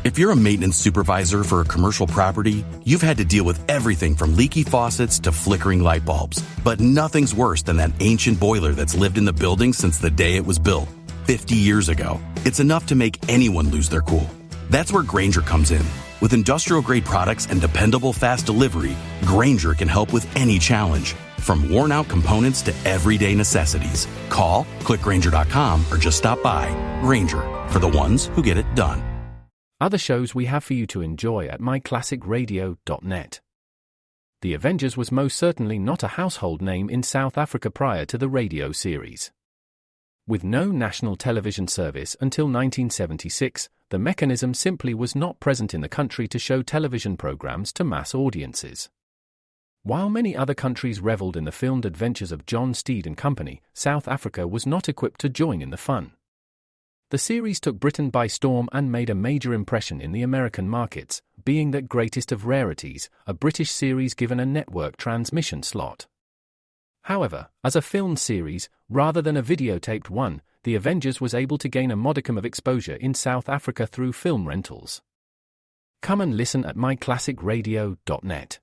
If you're a maintenance supervisor for a commercial property, you've had to deal with everything from leaky faucets to flickering light bulbs. But nothing's worse than that ancient boiler that's lived in the building since the day it was built, 50 years ago. It's enough to make anyone lose their cool. That's where Grainger comes in. With industrial-grade products and dependable fast delivery, Grainger can help with any challenge, from worn-out components to everyday necessities. Call, click Grainger.com, or just stop by. Grainger, for the ones who get it done. Other shows we have for you to enjoy at myclassicradio.net. The Avengers was most certainly not a household name in South Africa prior to the radio series. With no national television service until 1976, the mechanism simply was not present in the country to show television programs to mass audiences. While many other countries reveled in the filmed adventures of John Steed and company, South Africa was not equipped to join in the fun. The series took Britain by storm and made a major impression in the American markets, being that greatest of rarities, a British series given a network transmission slot. However, as a filmed series, rather than a videotaped one, The Avengers was able to gain a modicum of exposure in South Africa through film rentals. Come and listen at myclassicradio.net.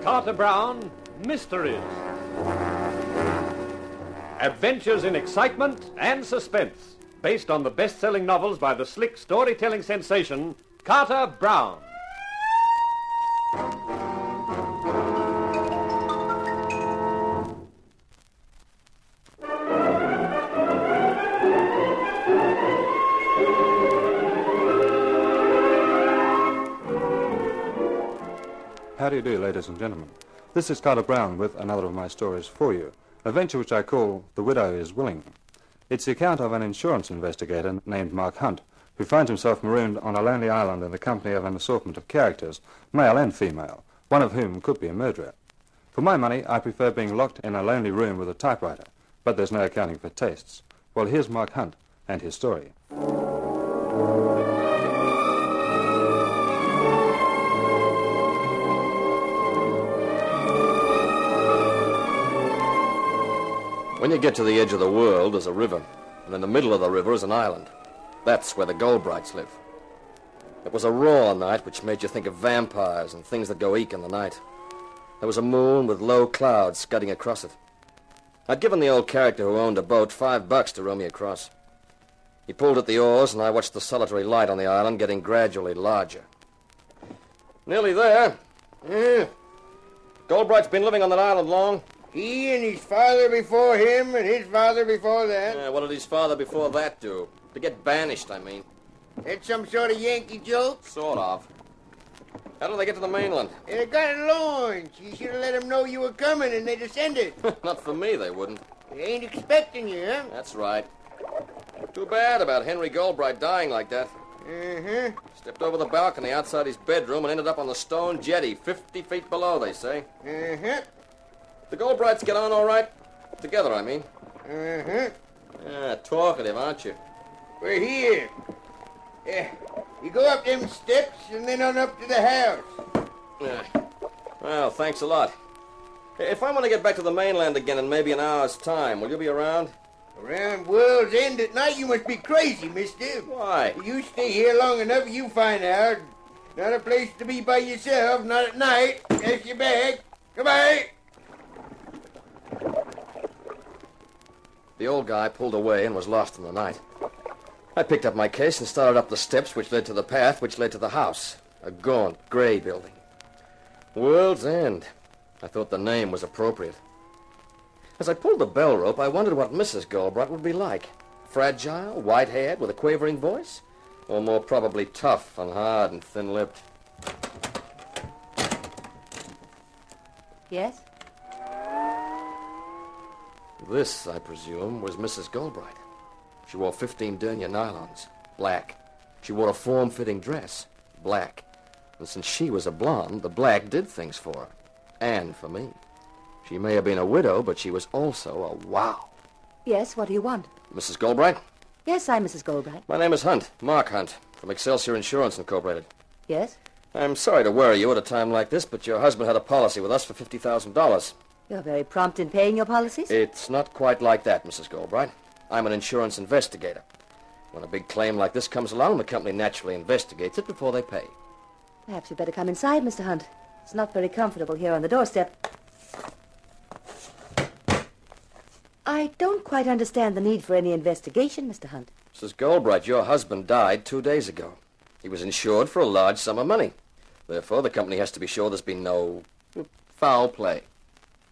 Carter Brown, Mysteries. Adventures in excitement and suspense, based on the best-selling novels by the slick storytelling sensation, Carter Brown. How do you do, ladies and gentlemen? This is Carter Brown with another of my stories for you, a venture which I call The Widow is Willing. It's the account of an insurance investigator named Mark Hunt, who finds himself marooned on a lonely island in the company of an assortment of characters, male and female, one of whom could be a murderer. For my money, I prefer being locked in a lonely room with a typewriter, but there's no accounting for tastes. Well, here's Mark Hunt and his story. When you get to the edge of the world, there's a river, and in the middle of the river is an island. That's where the Goldbrights live. It was a raw night which made you think of vampires and things that go eek in the night. There was a moon with low clouds scudding across it. I'd given the old character who owned a boat $5 to row me across. He pulled at the oars, and I watched the solitary light on the island getting gradually larger. Nearly there. Yeah. Goldbright's been living on that island long. He and his father before him and his father before that. Yeah, what did his father before that do? To get banished, I mean. That's some sort of Yankee joke? Sort of. How did they get to the mainland? They got a launch. You should have let them know you were coming and they descended. Not for me, they wouldn't. They ain't expecting you, huh? That's right. Too bad about Henry Goldbright dying like that. Uh-huh. Stepped over the balcony outside his bedroom and ended up on the stone jetty, 50 feet below, they say. Uh-huh. The Goldbrights get on all right? Together, I mean. Uh-huh. Yeah, talkative, aren't you? We're here. Yeah. You go up them steps and then on up to the house. Yeah. Well, thanks a lot. If I want to get back to the mainland again in maybe an hour's time, will you be around? Around World's End at night? You must be crazy, mister. Why? You stay here long enough, you find out. Not a place to be by yourself, not at night. That's your bag. Goodbye. The old guy pulled away and was lost in the night. I picked up my case and started up the steps which led to the path which led to the house. A gaunt, gray building. World's End. I thought the name was appropriate. As I pulled the bell rope, I wondered what Mrs. Goldbright would be like. Fragile, white-haired, with a quavering voice? Or more probably tough and hard and thin-lipped? Yes? This, I presume, was Mrs. Goldbright. She wore 15 Dehner nylons, black. She wore a form-fitting dress, black. And since she was a blonde, the black did things for her. And for me. She may have been a widow, but she was also a wow. Yes, what do you want? Mrs. Goldbright? Yes, I'm Mrs. Goldbright. My name is Hunt, Mark Hunt, from Excelsior Insurance Incorporated. Yes? I'm sorry to worry you at a time like this, but your husband had a policy with us for $50,000. You're very prompt in paying your policies. It's not quite like that, Mrs. Goldbright. I'm an insurance investigator. When a big claim like this comes along, the company naturally investigates it before they pay. Perhaps you'd better come inside, Mr. Hunt. It's not very comfortable here on the doorstep. I don't quite understand the need for any investigation, Mr. Hunt. Mrs. Goldbright, your husband died 2 days ago. He was insured for a large sum of money. Therefore, the company has to be sure there's been no foul play.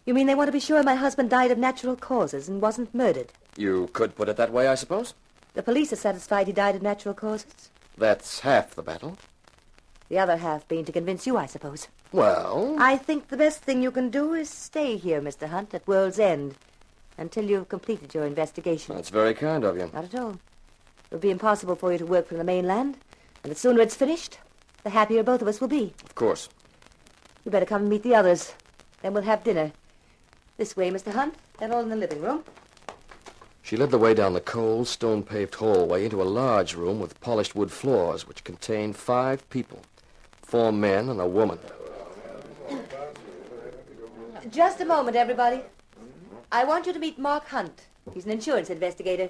You mean they want to be sure my husband died of natural causes and wasn't murdered? You could put it that way, I suppose. The police are satisfied he died of natural causes? That's half the battle. The other half being to convince you, I suppose. Well... I think the best thing you can do is stay here, Mr. Hunt, at World's End, until you've completed your investigation. That's very kind of you. Not at all. It will be impossible for you to work from the mainland, and the sooner it's finished, the happier both of us will be. Of course. You better come and meet the others. Then we'll have dinner. This way, Mr. Hunt. They're all in the living room. She led the way down the cold, stone-paved hallway into a large room with polished wood floors, which contained 5 people. 4 men and a woman. Just a moment, everybody. I want you to meet Mark Hunt. He's an insurance investigator.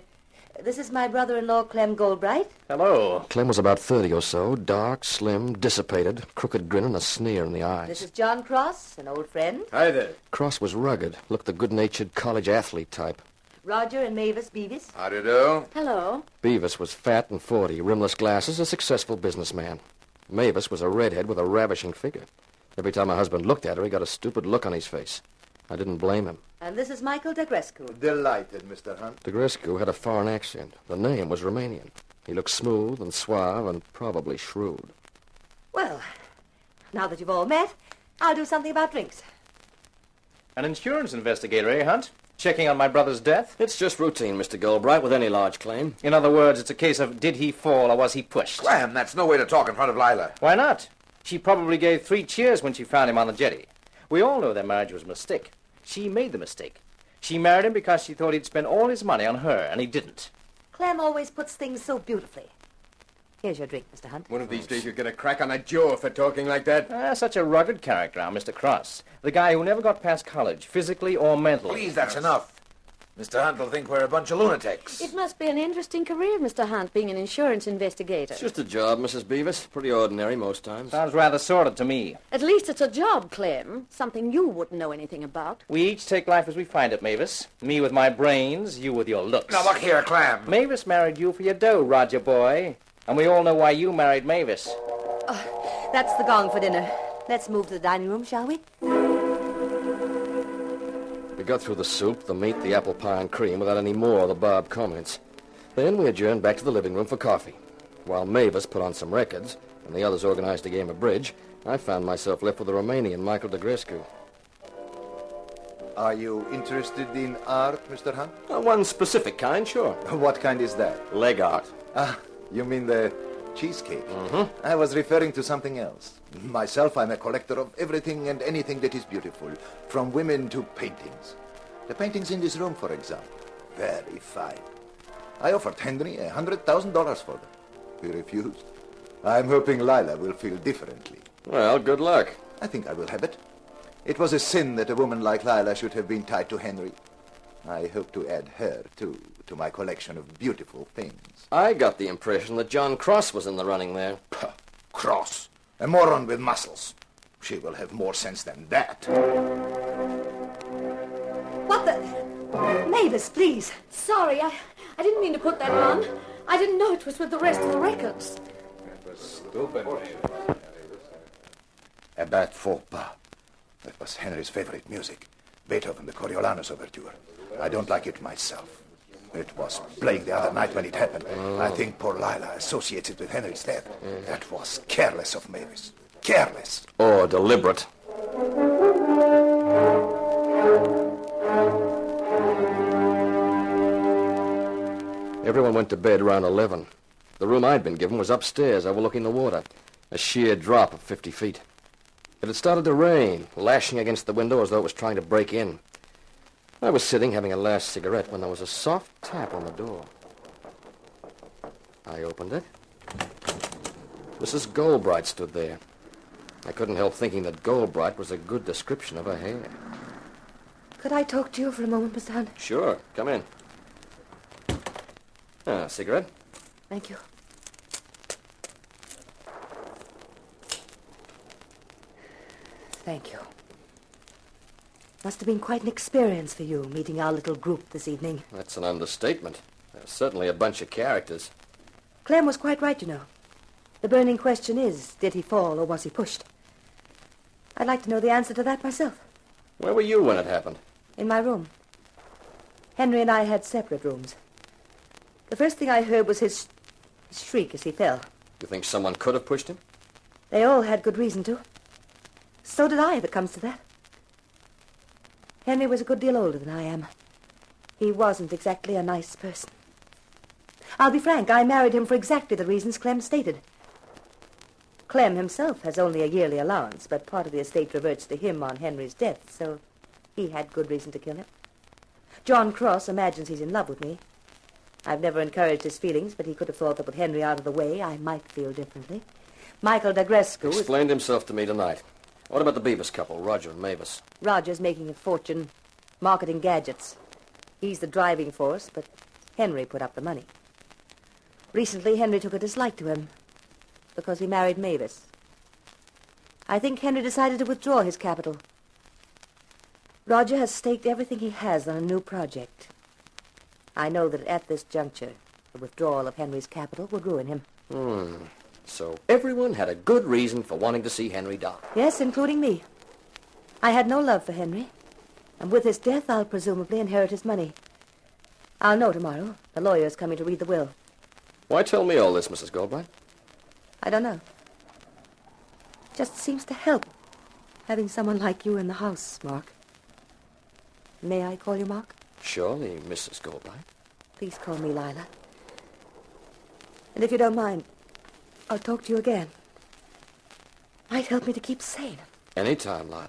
This is my brother-in-law, Clem Goldbright. Hello. Clem was about 30 or so, dark, slim, dissipated, crooked grin and a sneer in the eyes. This is John Cross, an old friend. Hi there. Cross was rugged, looked the good-natured college athlete type. Roger and Mavis Beavis. How do you do? Hello. Beavis was fat and 40, rimless glasses, a successful businessman. Mavis was a redhead with a ravishing figure. Every time my husband looked at her, he got a stupid look on his face. I didn't blame him. And this is Michael Degrescu. Delighted, Mr. Hunt. Degrescu had a foreign accent. The name was Romanian. He looked smooth and suave and probably shrewd. Well, now that you've all met, I'll do something about drinks. An insurance investigator, eh, Hunt? Checking on my brother's death? It's just routine, Mr. Goldbright, with any large claim. In other words, it's a case of did he fall or was he pushed? Clem, that's no way to talk in front of Lila. Why not? She probably gave 3 cheers when she found him on the jetty. We all know their marriage was a mistake. She made the mistake. She married him because she thought he'd spend all his money on her, and he didn't. Clem always puts things so beautifully. Here's your drink, Mr. Hunt. One of these days you'll get a crack on that Joe for talking like that. Such a rugged character, our Mr. Cross. The guy who never got past college, physically or mentally. Please, that's enough. Mr. Hunt will think we're a bunch of lunatics. It must be an interesting career, Mr. Hunt, being an insurance investigator. It's just a job, Mrs. Beavis. Pretty ordinary most times. Sounds rather sordid to me. At least it's a job, Clem. Something you wouldn't know anything about. We each take life as we find it, Mavis. Me with my brains, you with your looks. Now, look here, Clem. Mavis married you for your dough, Roger boy. And we all know why you married Mavis. That's the gong for dinner. Let's move to the dining room, shall we? We got through the soup, the meat, the apple pie and cream without any more of the Bob comments. Then we adjourned back to the living room for coffee. While Mavis put on some records and the others organized a game of bridge, I found myself left with the Romanian Michael Degrescu. Are you interested in art, Mr. Hunt? One specific kind, sure. What kind is that? Leg art. Ah, you mean the cheesecake? Mm-hmm. I was referring to something else. Myself, I'm a collector of everything and anything that is beautiful, from women to paintings. The paintings in this room, for example, very fine. I offered Henry $100,000 for them. He refused. I'm hoping Lila will feel differently. Well, good luck. I think I will have it. It was a sin that a woman like Lila should have been tied to Henry. I hope to add her, too, to my collection of beautiful things. I got the impression that John Cross was in the running there. Puh, Cross. A moron with muscles. She will have more sense than that. What the... Mavis, please. Sorry, I didn't mean to put that on. I didn't know it was with the rest of the records. Stupid. A bad faux pas. That was Henry's favorite music. Beethoven, the Coriolanus Overture. I don't like it myself. It was playing the other night when it happened. I think poor Lila associates it with Henry's death. That was careless of Mavis. Careless. Or deliberate. Everyone went to bed around 11. The room I'd been given was upstairs, overlooking the water. A sheer drop of 50 feet. It had started to rain, lashing against the window as though it was trying to break in. I was sitting having a last cigarette when there was a soft tap on the door. I opened it. Mrs. Goldbright stood there. I couldn't help thinking that Goldbright was a good description of her hair. Could I talk to you for a moment, Mr. Hunt? Sure. Come in. Cigarette? Thank you. Thank you. Must have been quite an experience for you, meeting our little group this evening. That's an understatement. There's certainly a bunch of characters. Clem was quite right, you know. The burning question is, did he fall or was he pushed? I'd like to know the answer to that myself. Where were you when it happened? In my room. Henry and I had separate rooms. The first thing I heard was his shriek as he fell. You think someone could have pushed him? They all had good reason to. So did I, if it comes to that. Henry was a good deal older than I am. He wasn't exactly a nice person. I'll be frank, I married him for exactly the reasons Clem stated. Clem himself has only a yearly allowance, but part of the estate reverts to him on Henry's death, so he had good reason to kill him. John Cross imagines he's in love with me. I've never encouraged his feelings, but he could have thought that with Henry out of the way, I might feel differently. Michael D'Agrescu explained himself to me tonight. What about the Beavis couple, Roger and Mavis? Roger's making a fortune marketing gadgets. He's the driving force, but Henry put up the money. Recently, Henry took a dislike to him because he married Mavis. I think Henry decided to withdraw his capital. Roger has staked everything he has on a new project. I know that at this juncture, the withdrawal of Henry's capital would ruin him. So everyone had a good reason for wanting to see Henry die. Yes, including me. I had no love for Henry, and with his death, I'll presumably inherit his money. I'll know tomorrow. The lawyer's coming to read the will. Why tell me all this, Mrs. Goldbright? I don't know. Just seems to help, having someone like you in the house, Mark. May I call you Mark? Surely, Mrs. Goldbright. Please call me Lila. And if you don't mind, I'll talk to you again. Might help me to keep sane. Anytime, Lila.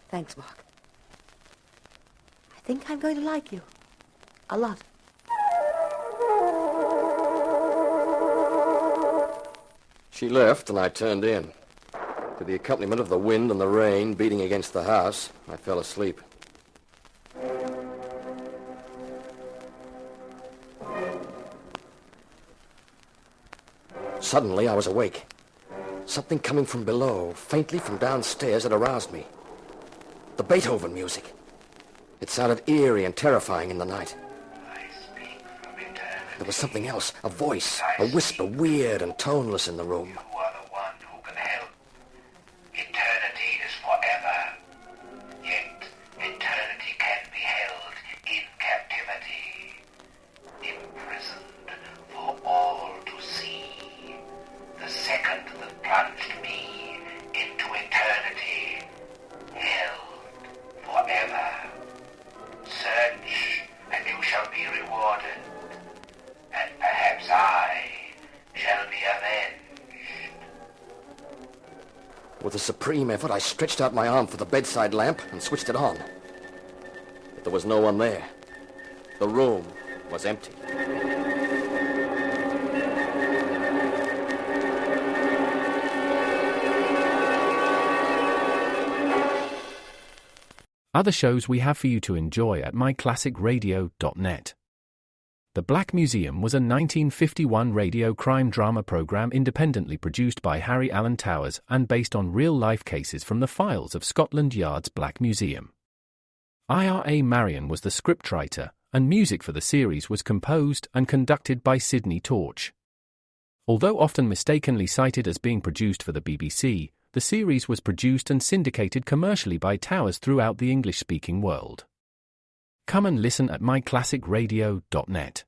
Thanks, Mark. I think I'm going to like you. A lot. She left, and I turned in. To the accompaniment of the wind and the rain beating against the house, I fell asleep. Suddenly, I was awake. Something coming from below, faintly from downstairs, had aroused me. The Beethoven music. It sounded eerie and terrifying in the night. There was something else, a voice, a whisper, weird and toneless in the room. You are the one who can help. Eternity is forever. Yet eternity can be held in captivity, imprisoned for all to see. The second that plunged me into eternity, held forever. Search, and you shall be rewarded. And perhaps I shall be avenged. With a supreme effort, I stretched out my arm for the bedside lamp and switched it on. But there was no one there. The room was empty. Other shows we have for you to enjoy at myclassicradio.net. The Black Museum was a 1951 radio crime drama program independently produced by Harry Alan Towers and based on real-life cases from the files of Scotland Yard's Black Museum. Ira Marion was the scriptwriter, and music for the series was composed and conducted by Sidney Torch. Although often mistakenly cited as being produced for the BBC, the series was produced and syndicated commercially by Towers throughout the English-speaking world. Come and listen at myclassicradio.net.